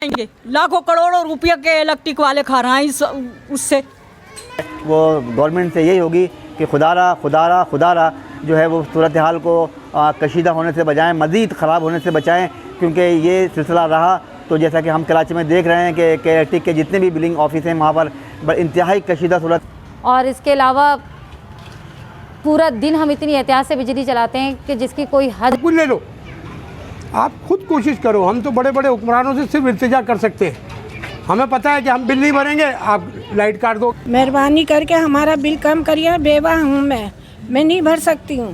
लाखों करोड़ों रुपये के इलेक्ट्रिक वाले खा रहे हैं उससे। वो गवर्नमेंट से यही होगी कि खुदारा जो है वो सूरत हाल को कशीदा होने से बचाएं, मज़ीद ख़राब होने से बचाएं, क्योंकि ये सिलसिला रहा तो जैसा कि हम कराची में देख रहे हैं कि इलेक्ट्रिक के जितने भी बिलिंग ऑफिस हैं वहाँ पर इंतहाई कशीदा सूरत। और इसके अलावा पूरा दिन हम इतनी एहतियात से बिजली चलाते हैं कि जिसकी कोई हद। कुछ ले लो, आप खुद कोशिश करो। हम तो बड़े बड़े हुक्मरानों से सिर्फ इल्तिजा कर सकते हैं। हमें पता है कि हम बिल नहीं भरेंगे, आप लाइट काट दो। मेहरबानी करके हमारा बिल कम करिए, बेवा हूँ मैं नहीं भर सकती हूँ।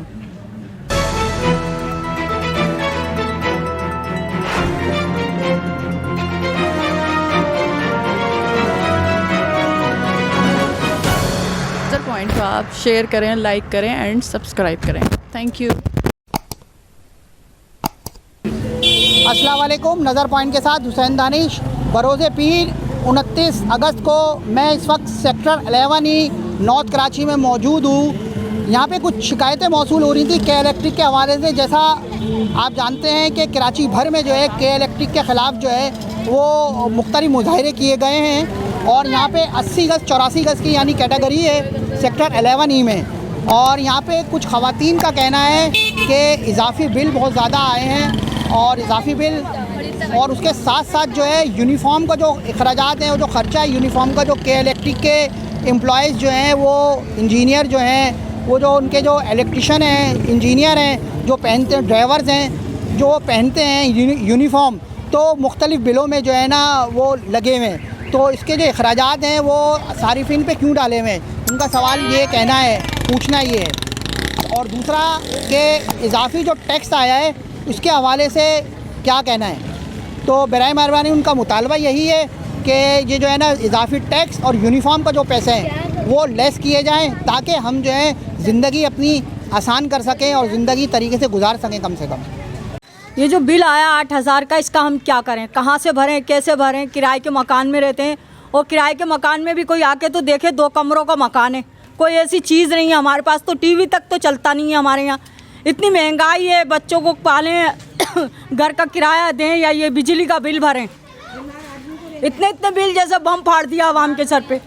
नज़र पॉइंट को आप शेयर करें, लाइक करें एंड सब्सक्राइब करें। Thank you. अस्सलाम वालेकुम। नज़र पॉइंट के साथ हुसैन दानिश। बरोज़े पीर 29 अगस्त को मैं इस वक्त सेक्टर 11 नॉर्थ कराची में मौजूद हूँ। यहाँ पे कुछ शिकायतें मौसूल हो रही थी के इलेक्ट्रिक के हवाले से। जैसा आप जानते हैं कि कराची भर में जो है के इलेक्ट्रिक के ख़िलाफ़ जो है वो मुख्तलिफ मुज़ाहरे किए गए हैं और यहाँ पे 80 गज़ 84 गज़ की यानी कैटेगरी है सेक्टर 11 में। और यहाँ पे कुछ ख़वातीन का कहना है कि इजाफ़ी बिल बहुत ज़्यादा आए हैं और इजाफ़ी बिल और उसके साथ साथ जो है यूनिफॉर्म का जो अखराजात हैं, वो जो ख़र्चा है यूनिफॉर्म का, जो के इलेक्ट्रिक के एम्प्लॉयज़ जो हैं वो इंजीनियर जो हैं वो जो उनके जो इलेक्ट्रिशियन हैं, इंजीनियर हैं जो पहनते हैं, ड्राइवर्स हैं जो पहनते हैं यूनिफॉर्म, तो मुख्तलिफ़ बिलों में जो है ना वो लगे हुए हैं। तो इसके जो अखराजात हैं वो सारिफिन पे क्यों डाले हुए हैं, उनका सवाल ये कहना है, पूछना ये है। और दूसरा कि इजाफ़ी जो टैक्स आया है उसके हवाले से क्या कहना है। तो बराए मेहरबानी उनका मुतालबा यही है कि ये जो है ना इजाफ़ी टैक्स और यूनिफॉर्म का जो पैसे हैं वो लेस किए जाएं ताकि हम जो है ज़िंदगी अपनी आसान कर सकें और ज़िंदगी तरीके से गुजार सकें कम से कम। ये जो बिल आया 8,000 का, इसका हम क्या करें, कहाँ से भरें, कैसे भरें। किराए के मकान में रहते हैं और किराए के मकान में भी कोई आके तो देखे 2 कमरों का मकान है, कोई ऐसी चीज़ नहीं है हमारे पास। तो टीवी तक तो चलता नहीं है हमारे यहाँ। इतनी महंगाई है, बच्चों को पालें, घर का किराया दें या ये बिजली का बिल भरें। इतने बिल जैसे बम फाड़ दिया आवाम के सर पे।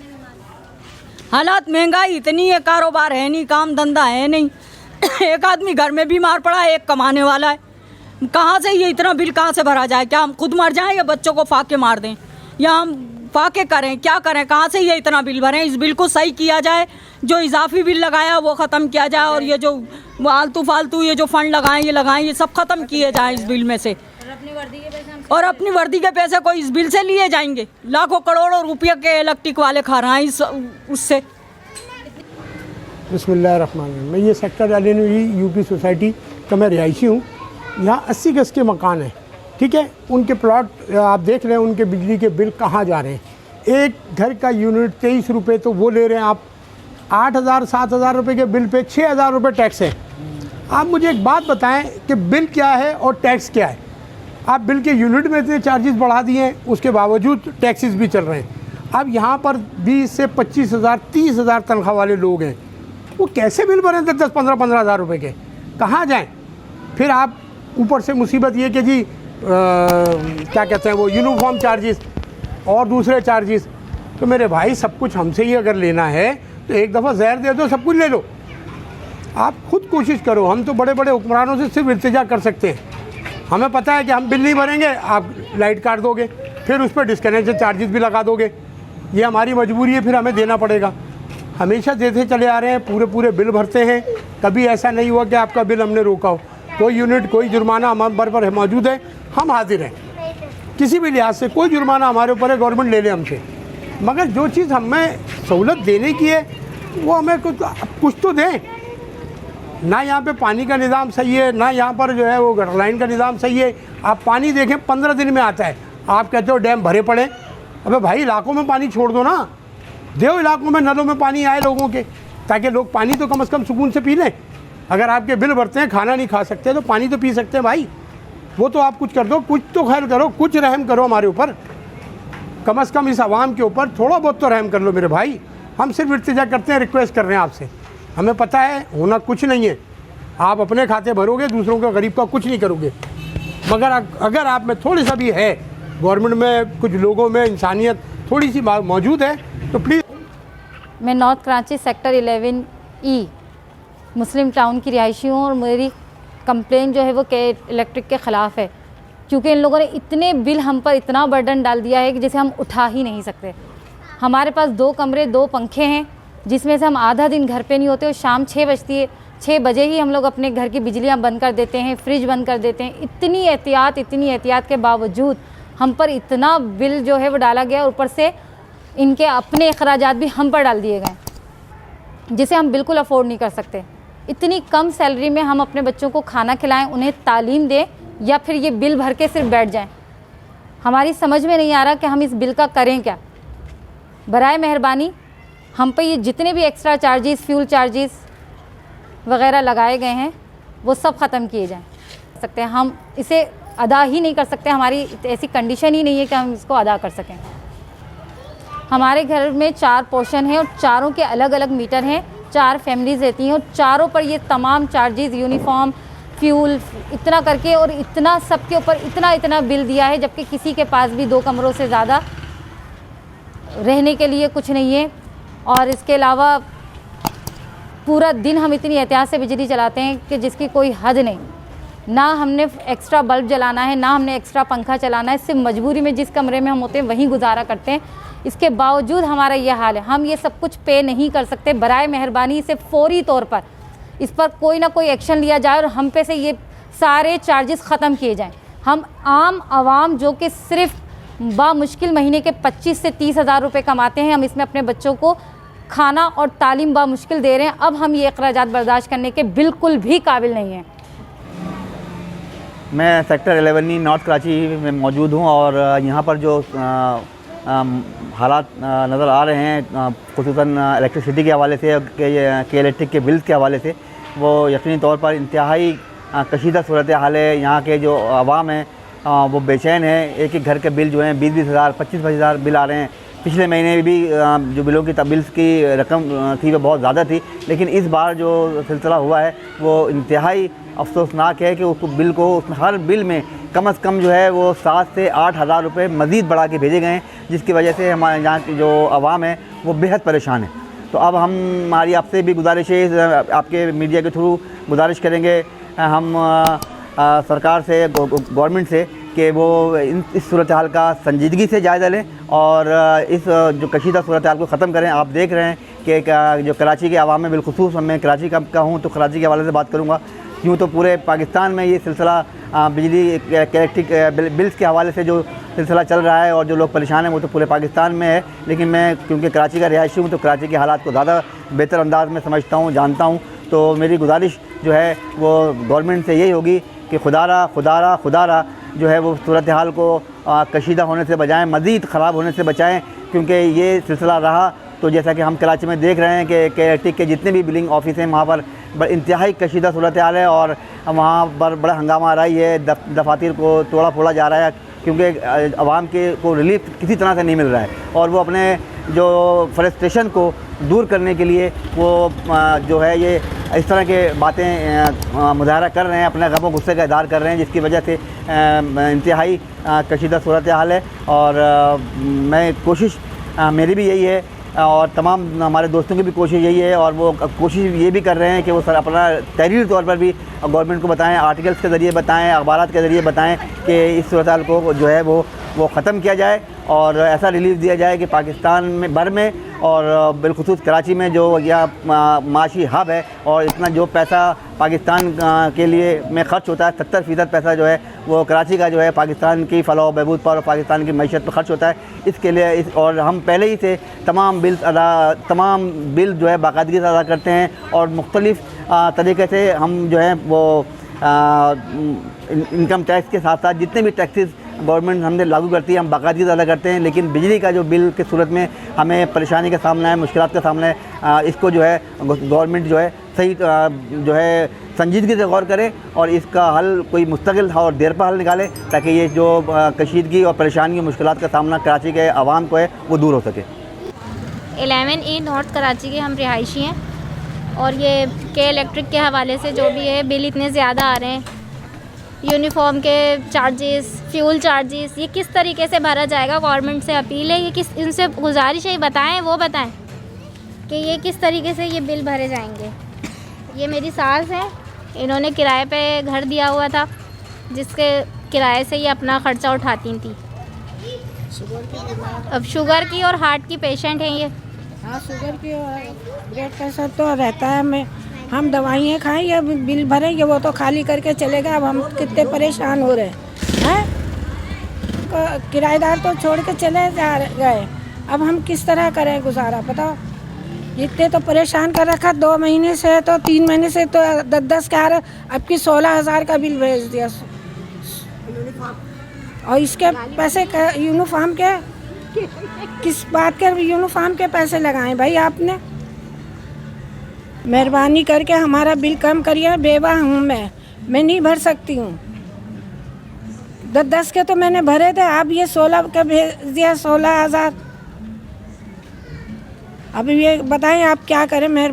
हालात महंगाई इतनी है, कारोबार है नहीं, काम धंधा है नहीं। एक आदमी घर में बीमार पड़ा है, एक कमाने वाला है। कहाँ से ये इतना बिल कहाँ से भरा जाए? क्या हम खुद मर जाएं या बच्चों को फाके मार दें या हम फाके करें, क्या करें? कहाँ से ये इतना बिल भरें? इस बिल को सही किया जाए, जो इजाफी बिल लगाया वो ख़त्म किया जाए और ये जो आलतू फालतू ये जो फ़ंड लगाएं ये सब ख़त्म किए जाएं इस बिल में से। और अपनी वर्दी के पैसे कोई इस बिल से लिए जाएंगे। लाखों करोड़ों रुपये के इलेक्ट्रिक वाले खा रहे हैं उससे। बिस्मिल्लाहिर्रहमानिर्रहीम। मैं ये सेक्टर 11 यूपी सोसाइटी का मैं रिहायशी हूँ। यहाँ 80 गज़ के मकान हैं, ठीक है। उनके प्लॉट आप देख रहे हैं, उनके बिजली के बिल कहाँ जा रहे हैं। एक घर का यूनिट 23 रुपये तो वो ले रहे हैं आप। 8,000 7,000 रुपये के बिल पे 6,000 रुपये टैक्स है। आप मुझे एक बात बताएं कि बिल क्या है और टैक्स क्या है। आप बिल के यूनिट में इतने चार्जेस बढ़ा दिए हैं, उसके बावजूद टैक्सेस भी चल रहे हैं। अब यहाँ पर 20 से 25,000 30,000 तनख्वाह वाले लोग हैं, वो कैसे बिल भरें 10-15 हज़ार रुपये के, कहाँ जाएं? फिर आप ऊपर से मुसीबत ये कि जी क्या कहते हैं वो यूनिफॉर्म चार्जेस और दूसरे चार्जेस। तो मेरे भाई सब कुछ हमसे ही अगर लेना है तो एक दफ़ा जहर दे दो, सब कुछ ले लो। आप खुद कोशिश करो। हम तो बड़े बड़े हुक्मरानों से सिर्फ इल्तिजा कर सकते हैं। हमें पता है कि हम बिल नहीं भरेंगे, आप लाइट काट दोगे, फिर उस पर डिस्कनेक्शन चार्जेस भी लगा दोगे। ये हमारी मजबूरी है, फिर हमें देना पड़ेगा। हमेशा देते चले आ रहे हैं, पूरे बिल भरते हैं। कभी ऐसा नहीं हुआ कि आपका बिल हमने रोका हो। कोई यूनिट कोई जुर्माना हमारे पर मौजूद है, हम हाजिर हैं। किसी भी लिहाज से कोई जुर्माना हमारे ऊपर है, गवर्नमेंट ले ले हमसे। मगर जो चीज़ हमें सहूलत देने की है वो हमें कुछ तो दें ना। यहाँ पे पानी का निज़ाम सही है, ना यहाँ पर जो है वो गटर लाइन का निज़ाम सही है। आप पानी देखें 15 दिन में आता है, आप कहते हो डैम भरे पड़े। अबे भाई इलाकों में पानी छोड़ दो ना, दो इलाकों में नलों में पानी आए लोगों के, ताकि लोग पानी तो कम से कम सुकून से पी लें। अगर आपके बिल भरते हैं, खाना नहीं खा सकते तो पानी तो पी सकते हैं भाई। वो तो आप कुछ कर दो, कुछ तो खैर करो, कुछ रहम करो हमारे ऊपर। कम से कम इस आवाम के ऊपर थोड़ा बहुत तो रहम कर लो मेरे भाई। हम सिर्फ इल्तिजा करते हैं, रिक्वेस्ट कर रहे हैं आपसे। हमें पता है होना कुछ नहीं है, आप अपने खाते भरोगे, दूसरों के गरीब का कुछ नहीं करोगे। मगर अगर आप में थोड़ी सा भी है गवर्नमेंट में कुछ लोगों में इंसानियत थोड़ी सी मौजूद है तो प्लीज़। मैं नॉर्थ कराची सेक्टर 11E मुस्लिम टाउन की रिहायशी हूँ और मेरी कंप्लेन जो है वो के इलेक्ट्रिक के ख़िलाफ़ है, क्योंकि इन लोगों ने इतने बिल हम पर इतना बर्डन डाल दिया है कि जिसे हम उठा ही नहीं सकते। हमारे पास 2 कमरे 2 पंखे हैं, जिसमें से हम आधा दिन घर पे नहीं होते और शाम 6 बजती है, 6 बजे ही हम लोग अपने घर की बिजलियां बंद कर देते हैं, फ्रिज बंद कर देते हैं। इतनी एहतियात के बावजूद हम पर इतना बिल जो है वो डाला गया, ऊपर से इनके अपने अखराजात भी हम पर डाल दिए गए, जिसे हम बिल्कुल अफोर्ड नहीं कर सकते। इतनी कम सैलरी में हम अपने बच्चों को खाना खिलाएं, उन्हें तालीम दें, या फिर ये बिल भर के सिर्फ बैठ जाएं। हमारी समझ में नहीं आ रहा कि हम इस बिल का करें क्या। बराए मेहरबानी हम पे ये जितने भी एक्स्ट्रा चार्जेस, फ्यूल चार्जेस वगैरह लगाए गए हैं वो सब ख़त्म किए जाएं। सकते हैं हम इसे अदा ही नहीं कर सकते, हमारी ऐसी कंडीशन ही नहीं है कि हम इसको अदा कर सकें। हमारे घर में 4 पोर्शन हैं और चारों के अलग अलग मीटर हैं, 4 फैमिलीज़ रहती हैं और चारों पर ये तमाम चार्जेस, यूनिफॉर्म, फ्यूल, इतना करके और इतना सबके ऊपर इतना बिल दिया है, जबकि किसी के पास भी 2 कमरों से ज़्यादा रहने के लिए कुछ नहीं है। और इसके अलावा पूरा दिन हम इतनी एहतियात से बिजली चलाते हैं कि जिसकी कोई हद नहीं। ना हमने एक्स्ट्रा बल्ब जलाना है, ना हमने एक्स्ट्रा पंखा चलाना है, सिर्फ मजबूरी में जिस कमरे में हम होते हैं वहीं गुजारा करते हैं। इसके बावजूद हमारा ये हाल है, हम ये सब कुछ पे नहीं कर सकते। बराए मेहरबानी इसे फौरी तौर पर इस पर कोई ना कोई एक्शन लिया जाए और हम पे से ये सारे चार्जेस ख़त्म किए जाएं। हम आम आवाम जो कि सिर्फ बामुश्किल महीने के 25 से 30 हज़ार रुपये कमाते हैं, हम इसमें अपने बच्चों को खाना और तालीम बामुश्किल दे रहे हैं। अब हम ये अखराजात बर्दाश्त करने के बिल्कुल भी काबिल नहीं हैं। मैं सेक्टर 11 नॉर्थ कराची में मौजूद हूँ और यहाँ पर जो हालात नज़र आ रहे हैं, ख़ुसूसन इलेक्ट्रिसिटी के हवाले से, के इलेक्ट्रिक के बिल्स के हवाले से, वो यकीनी तौर पर इंतहाई कशीदा सूरत हाल है। यहाँ के जो आवाम हैं वो बेचैन है। एक एक घर के बिल जो हैं 20-20 हज़ार, 25-25 हज़ार बिल आ रहे हैं। पिछले महीने भी जो बिलों की बिल्स की रकम थी वो बहुत ज़्यादा थी, लेकिन इस बार जो सिलसिला हुआ है वो इंतहाई अफसोसनाक है कि उसको बिल को हर बिल में कम से कम जो है वो 7 से 8 हज़ार रुपये मज़ीद बढ़ा के भेजे गए हैं, जिसकी वजह से हमारे यहाँ की जो आवाम है वो बेहद परेशान है। तो अब हमारी आपसे भी गुजारिश है, आपके मीडिया के थ्रू गुजारिश करेंगे हम सरकार से, गवर्नमेंट से, कि वो इस सूरत हाल का संजीदगी से जायज़ा लें और इस जो कशीदा सूरत हाल को ख़त्म करें। आप देख रहे हैं कि जो कराची के आवाम में, बिलखुसूस मैं कराची का हूँ तो कराची के हवाले से बात करूँगा, यूँ तो पूरे पाकिस्तान में ये सिलसिला बिजली इलेक्ट्रिक बिल्स के हवाले से जो सिलसिला चल रहा है और जो लोग परेशान हैं वो तो पूरे पाकिस्तान में है, लेकिन मैं क्योंकि कराची का रिहायशी हूँ तो कराची के हालात को ज़्यादा बेहतर अंदाज में समझता हूँ, जानता हूँ। तो मेरी गुजारिश जो है वो गवर्नमेंट से यही होगी कि खुदारा जो है वो सूरत हाल को कशीदा होने से बचाएँ, मज़ीद ख़राब होने से बचाएँ, क्योंकि ये सिलसिला रहा तो जैसा कि हम कराची में देख रहे हैं कि इलेक्ट्रिक के जितने भी बिलिंग ऑफिस हैं वहाँ पर इंतहाई कशीदा सूरत हाल है और वहाँ पर बड़ा हंगामा आ रही है, दफातर को तोड़ा फोड़ा जा रहा है, क्योंकि आवाम के को रिलीफ किसी तरह से नहीं मिल रहा है और वो अपने जो फ्रस्ट्रेशन को दूर करने के लिए वो जो है ये इस तरह के बातें मुजाहरा कर रहे हैं, अपने गम गुस्से का इज़हार कर रहे हैं, जिसकी वजह से इंतहाई कशीदा सूरत हाल है। और मैं कोशिश मेरी भी यही है और तमाम हमारे दोस्तों की भी कोशिश यही है और वो कोशिश ये भी कर रहे हैं कि वो सर अपना तहरीरी तौर पर भी गवर्नमेंट को बताएं, आर्टिकल्स के ज़रिए बताएं, अखबारात के ज़रिए बताएं कि इस सूरत हाल को जो है वो ख़त्म किया जाए और ऐसा रिलीफ दिया जाए कि पाकिस्तान में भर में और बिलखुसूस कराची में जो यह माशी हब है और इतना जो पैसा पाकिस्तान के लिए में ख़र्च होता है, 70% पैसा जो है वो कराची का जो है पाकिस्तान की फलाह बहबूद पर और पाकिस्तान की मईशत पर ख़र्च होता है। इसके लिए और हम पहले ही से तमाम बिल जो है बाकायदगी से अदा करते हैं और मुख्तलिफ़ तरीके से हम जो है वो इनकम टैक्स के साथ साथ जितने भी टैक्सेस गवर्नमेंट हमने लागू करती है हम बाकायदगी से अदा करते हैं, लेकिन बिजली का जो बिल की सूरत में हमें परेशानी का सामना है, मुश्किलात का सामना है, इसको जो है गवर्नमेंट जो है सही जो है संजीदगी से गौर करे और इसका हल कोई मुस्तकिल और देर पर हल निकाले ताकि ये जो कशीदगी और परेशानी और मुश्किलात का सामना कराची के आवाम को है वो दूर हो सके। 11E नॉर्थ कराची के हम रिहायशी हैं और ये के इलेक्ट्रिक के हवाले से जो भी है बिल इतने ज़्यादा आ रहे हैं यूनिफॉर्म के चार्जेस, फ्यूल चार्जेस, ये किस तरीके से भरा जाएगा? गवर्नमेंट से अपील है, ये किस, इनसे गुजारिश है, बताएं, वो बताएं कि ये किस तरीके से ये बिल भरे जाएंगे। ये मेरी सास है, इन्होंने किराए पे घर दिया हुआ था, जिसके किराए से ये अपना ख़र्चा उठाती थी। अब शुगर की और हार्ट की पेशेंट हैं ये। हाँ, शुगर की और ब्लड प्रेशर तो रहता है। हम दवाइयाँ खाएं या बिल भरेंगे, वो तो खाली करके चले गए। अब हम कितने परेशान हो रहे हैं। किराएदार तो छोड़ के चले जा गए, अब हम किस तरह करें गुजारा बताओ। इतने तो परेशान कर रखा, 2 महीने से तो 3 महीने से तो 10-10 का, अब की 16,000 का बिल भेज दिया। और इसके पैसे यूनिफॉर्म के, किस बात के यूनिफॉर्म के पैसे लगाएं भाई आपने? मेहरबानी करके हमारा बिल कम करिए। बेवा हूँ मैं नहीं भर सकती हूँ। 10-10 के तो मैंने भरे थे, अब ये 16 का भेज दिया, 16,000। अब ये बताएं आप क्या करें? मेहरबानी